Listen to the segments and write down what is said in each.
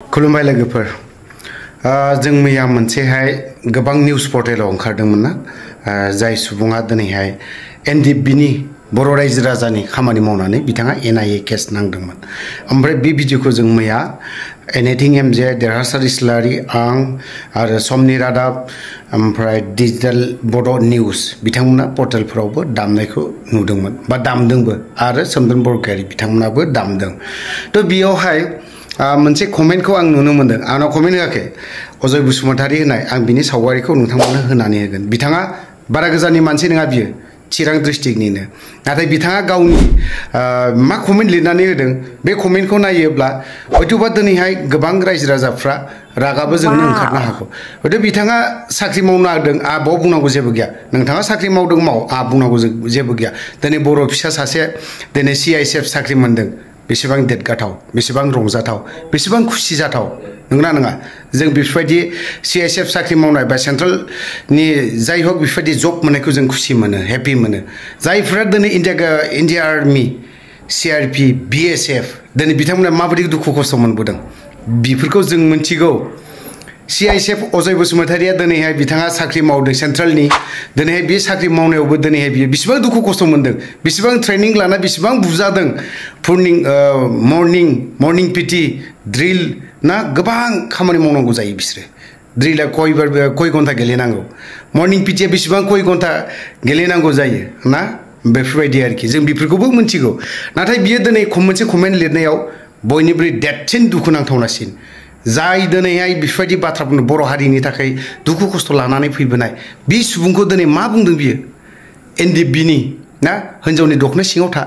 खुलुमबाय लोगोफोर जों मैया मोनसेहाय गोबां निउज पर्टेलाव ओंखारदोंमोन ना जाय सुबुङा दिनैहाय एनडिएफबीनि बर' रायजो राजानि खामानि मावनानै बिथाङा एनआईए केस नांदोंमोन ओमफ्राय बे भिडिअखौ जों मैया एनिथिं एमजे देरहासार इस्लारि आं आरो समनि रादाब ओमफ्राय डिजिटेल बड' निउज बिथांमोना पर्टेलफोरावबो दामनायखौ नुदोंमोन बा दामदोंबो आरो सोमदोन बरगयारि बिथांमोनाबो दामदों थ' बेयावहाय मोनसे कमेन्टखौ आं नुनो मोनदों आंनाव कमेन्ट होआखै अजय बसुमतारी होनाय आं बिनि सावगारिखौ नोंथांमोननो होनानै होगोन बिथाङा बारा गोजाननि मानसि नङा बियो चिरां डिस्ट्रिक्टनिनो नाथाय बिथाङा गावनि मा कमेन्ट लिरनानै होदों बे कमेन्टखौ नायोब्ला हयथ'बा दिनैहाय गोबां रायजो राजाफ्रा रागाबो जोंनो ओंखारनो हागौ हयथ' बिथाङा साख्रि मावनो हादों बाव बुंनांगौ जेबो गैया नोंथाङा साख्रि मावदों माव बुंनांगौ जेबो गैया दिनै बर' फिसा सासे दिनै CISF साख्रि मोनदों बेसेबां देरगाथाव बेसेबां रंजाथाव बेसेबां खुसि जाथाव नंगौना नङा जों बेफोरबायदि CISF साख्रि मावनाय बा सेन्ट्रेलनि जाय हक बेफोरबायदि जब मोननायखौ जों खुसि मोनो हेपि मोनो जायफ्रा दिनै इन्डिया आर्मि CRP BSF दिनै बिथांमोना माबायदि दुखु खस्थ' मोनबोदों बेफोरखौ जों मिथिगौ CISF अजय बसुमतारीया दिनैहाय बिथाङा साख्रि मावदों सेन्ट्रेलनि दिनैहाय बे साख्रि मावनायावबो दिनैहाय बियो बेसेबां दुखु खस्थ' मोनदों बेसेबां ट्रेनिं लाना बेसेबां बुजादों मर्निं PT ड्रिल ना गोबां खामानि मावनांगौ जायो बिसोरो ड्रिला कय घन्टा गेलेनांगौ मर्निं PT आ बेसेबां कय घन्टा गेलेनांगौ जायो ना बेफोरबायदि आरोखि जों बेफोरखौबो मिथिगौ नाथाय बियो दिनै मोनसे कमेन्ट लिरनायाव बयनिख्रुइ देरसिन दुखुनांथावनासिन जाय दिनैहाय बेफोरबायदि बाथ्रा बुंदों बर' हारिनि थाखाय दुखु खस्थ' लानानै फैबोनाय बे सुबुंखौ दिनै मा बुंदों बियो एनडिएफबीनि ना हिन्जावनि दखना सिङाव था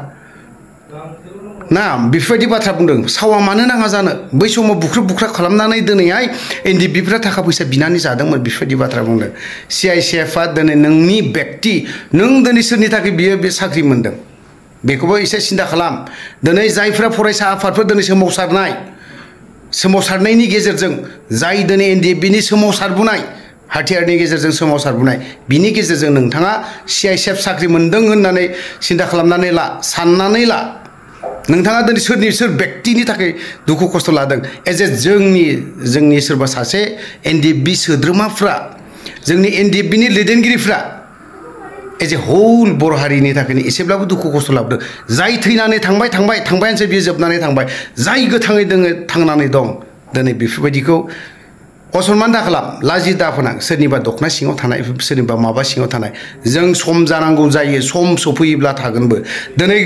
ना बेफोरबायदि बाथ्रा बुंदों सावा मानो नाङा जानो बै समाव बुख्रुब खालामनानै दिनैहाय एनडिएफबीफ्रा थाखा फैसा बिनानै जादोंमोन बेफोरबायदि बाथ्रा बुंदों CISFआ दिनै नोंनि व्यक्ति नों दिनै सोरनि थाखाय बियो बे साख्रि मोनदों बेखौबो एसे सिन्था खालाम दिनै जायफ्रा फरायसा आफादफोर दिनै सोमावसारनायनि गेजेरजों जाय दिनै एनडिएफबीनि सोमावसारबोनाय हाथियारनि गेजेरजों सोमावसारबोनाय बिनि गेजेरजों नोंथाङा CISF साख्रि मोनदों होननानै सिन्था खालामनानै साननानै ला नोंथाङा दिनै सोर व्यक्तिनि थाखाय दुखु खस्थ' लादों एज ए जोंनि सोरबा सासे एनडिएफबी सोद्रोमाफ्रा जोंनि एनडिएफबीनि दैदेनगिरिफ्रा एज ए होल बर' हारिनि थाखायनो एसेब्लाबो दुखु खस्थ' लाबोदों जाय थैनानै थांबायानोसै बियो जोबनानै थांबाय जाय गोथाङै थांनानै दं दिनै बेफोरबायदिखौ असनमान दा खालाम लाजि दा फोनां सोरनिबा दखना सिङाव थानाय सोरनिबा माबा सिङाव थानाय जों सम जानांगौ जायो सम सफैयोब्ला थागोनबो दिनै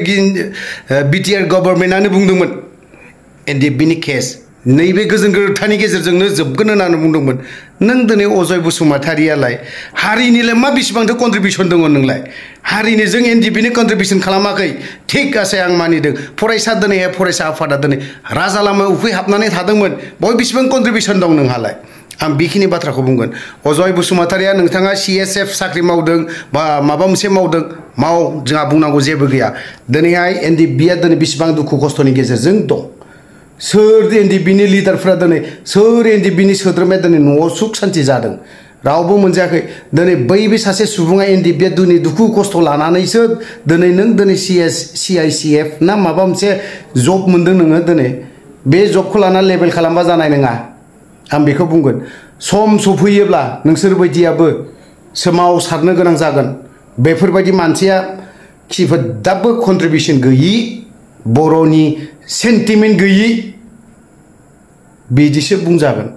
BTR गभर्नमेन्टआनो बुंदोंमोन एनडिएफबीनि केस नैबे गोजोन गोरोबथानि गेजेरजोंनो जोबगोन होननानै बुंदोंमोन नों दिनै अजय बसुमतारीयालाय हारिनिलाय मा बेसेबांथो कन्ट्रिबिउसन दङ नोंलाय हारिनि जों एनडिएफबीनि कन्ट्रिबिउसन खालामाखै थिग आसे आं मानिदों फरायसा आफादा दिनै राजा लामायाव उखैहाबनानै थादोंमोन बय बेसेबां कन्ट्रिबिउसन दं नोंहालाय आं बेखिनि बाथ्राखौ बुंगोन अजय बसुमतारीया नोंथाङा CISF साख्रि मावदों बा माबा मोनसे मावदों माव जोंहा बुंनांगौ जेबो गैया दिनैहाय एनडिएफबीया दिनै बेसेबां दुखु खस्थ'नि गेजेरजों दं सोर एनडिएफबीनि लिडारफ्रा दिनै सोर एनडिएफबीनि सोद्रोमाया दिनै न'आव सुख सान्ति जादों रावबो मोनजायाखै दिनै बै सासे सुबुङा एनडिएफबीया दिनै दुखु खस्थ' लानानैसो दिनै नों दिनै CISF ना माबा मोनसे जब मोनदों नोङो दिनै बे जबखौ लाना लेभेल खालामबा जानाय नङा आं बेखौ बुंगोन सम सफैयोब्ला नोंसोर बायदियाबो सोमावसारनो गोनां जागोन बेफोरबायदि मानसिया खिफोदाबो कन्ट्रिबिउसन गैयि बर'नि सेन्टिमेन्ट गैयि बिदिसो बुंजागोन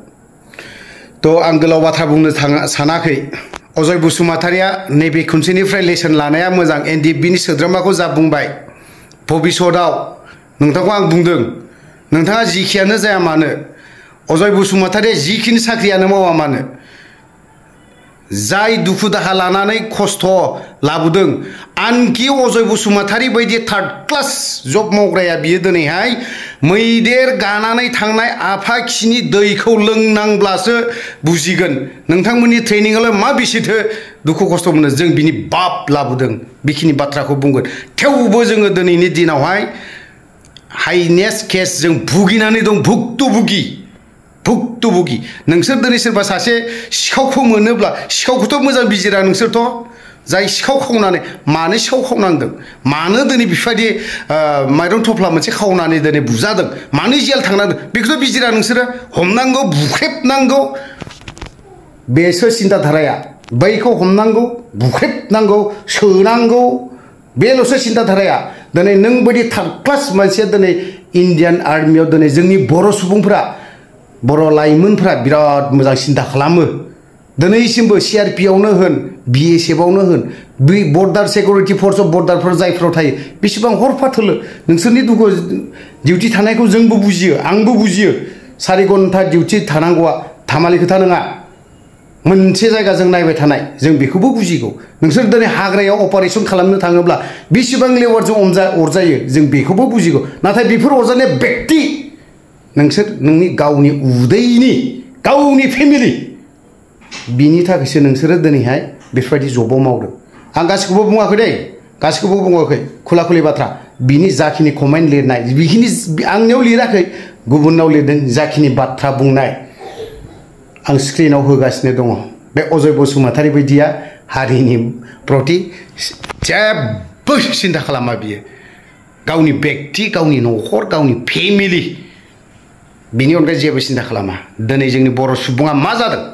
थ' आं गोलाव बाथ्रा बुंनो सानाखै अजय बसुमतारीया नैबे खनसेनिफ्राय लेसन लानाया मोजां एनडिएफबीनि सोद्रोमाखौ जा बुंबाय भबिष्यतआव नोंथांखौ आं बुंदों नोंथाङा जिखियानो जाया मानो अजय बसुमतारीया जिखिनि साख्रियानो मावा मानो जाय दुखु दाहा लानानै खस्थ' लाबोदों आनखि अजय बसुमतारी बायदि थार्ड क्लास जब मावग्राया बियो दिनैहाय मैदेर गानानै थांनाय आफाखिनि दैखौ लोंनांब्लासो बुजिगोन नोंथांमोननि ट्रेनिंआवलाय मा बेसेथो दुखु खस्थ' मोनो जों बिनि बाप लाबोदों बेखिनि बाथ्राखौ बुंगोन थेवबो जोङो दिनैनि दिनावहाय हाइनेस्ट केस जों भुगिनानै दं भुक्तभुगि नोंसोर दिनै सोरबा सासे सिखावखौ मोनोब्ला सिखावखौथ' मोजां बिजिरा नोंसोरथ' जाय सिखाव खावनानै मानो सिखाव खावनांदों मानो दिनै बेफोरबायदि माइरं थफ्ला मोनसे खावनानै दिनै बुजादों मानो जेल थांनांदों बेखौथ' बिजिरा नोंसोरो हमनांगौ बुख्रेबनांगौ बेसो सिन्ताधाराया बैखौ हमनांगौ बुख्रेबनांगौ सोनांगौ बेल'सो सिन्ताधाराया दिनै नों बायदि थार्ड क्लास मानसिया दिनै इन्डियान आर्मियाव दिनै जोंनि बर' सुबुंफोरा बर' लाइमोनफोरा बिराद मोजां सिन्ता खालामो दिनैसिमबो CRPआवनो होन BSFआवनो होन बै बर्डार सिकिउरिटि फर्स अफ बर्डारफोर जायफोराव थायो बेसेबां हरफाथोलो नोंसोरनि दुखु डिउटि थानायखौ जोंबो बुजियो आंबो बुजियो 4 घन्टा डिउटि थानांगौआ धामालि खोथा नङा मोनसे जायगाजों नायबाय थानाय जों बेखौबो बुजिगौ नोंसोर दिनै हाग्रायाव अपारेशन खालामनो थाङोब्ला बेसेबां लेवारजों अरजायो जों बेखौबो बुजिगौ नाथाय बेफोर अरजानाय व्यक्ति नोंसोर नोंनि गावनि उदैनि गावनि फेमिलि बिनि थाखायसो नोंसोरो दिनैहाय बेफोरबायदि जबाव मावदों आं गासिखौबो बुङाखै दै गासिखौबो बुङाखै खुला खुलि बाथ्रा बिनि जाखिनि कमेन्ट लिरनाय बिखिनि आंनियाव लिराखै गुबुननाव लिरदों जाखिनि बाथ्रा बुंनाय आं स्क्रिनाव होगासिनो दङ बे अजय बसुमतारी बायदिया हारिनि प्रति जेबो सिन्ता खालामा बियो गावनि व्यक्ति गावनि न'खर गावनि फेमिलि बिनि अनगायै जेबो सिन्ता खालामा दिनै जोंनि बर' सुबुङा मा जादों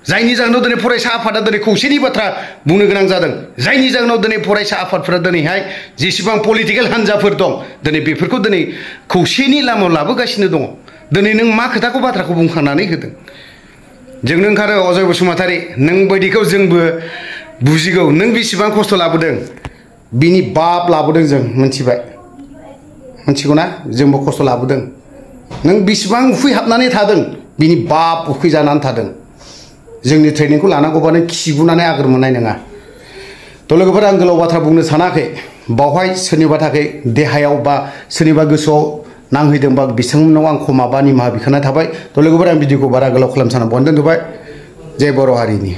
जायनि जाहोनाव दिनै फरायसा आफादा दिनै खौसेनि बाथ्रा बुंनो गोनां जादों जायनि जाहोनाव दिनै फरायसा आफादफोरा दिनैहाय जेसेबां पलिटिकेल हान्जाफोर दं दिनै बेफोरखौ दिनै खौसेनि लामायाव लाबोगासिनो दङ दिनै नों मा खोथाखौ बाथ्राखौ बुंखांनानै होदों जोंनो ओंखारो अजय बसुमतारी नों बायदिखौ जोंबो बुजिगौ नों बेसेबां खस्थ' लाबोदों बिनि बाप लाबोदों जों मिथिबाय मिथिगौ ना जोंबो खस्थ' लाबोदों नों बेसेबां उखैहाबनानै थादों बिनि बाप उखै जानानै थादों जोंनि ट्रेनिंखौ लानांगौबा नों खिगुनानै आगोर मोननाय नङा थ' लोगोफोर आं गोलाव बाथ्रा बुंनो सानाखै बावहाय सोरनिबा थाखाय देहायाव बा सोरनिबा गोसोआव नांहैदोंबा बिथांमोननाव आं क्षमा बा निमाहा बिखानाय थाबाय थ' लोगोफोर आं भिडिअखौ बारा गोलाव खालामनो साना बहाय दोनथ'बाय जय बर' हारिनि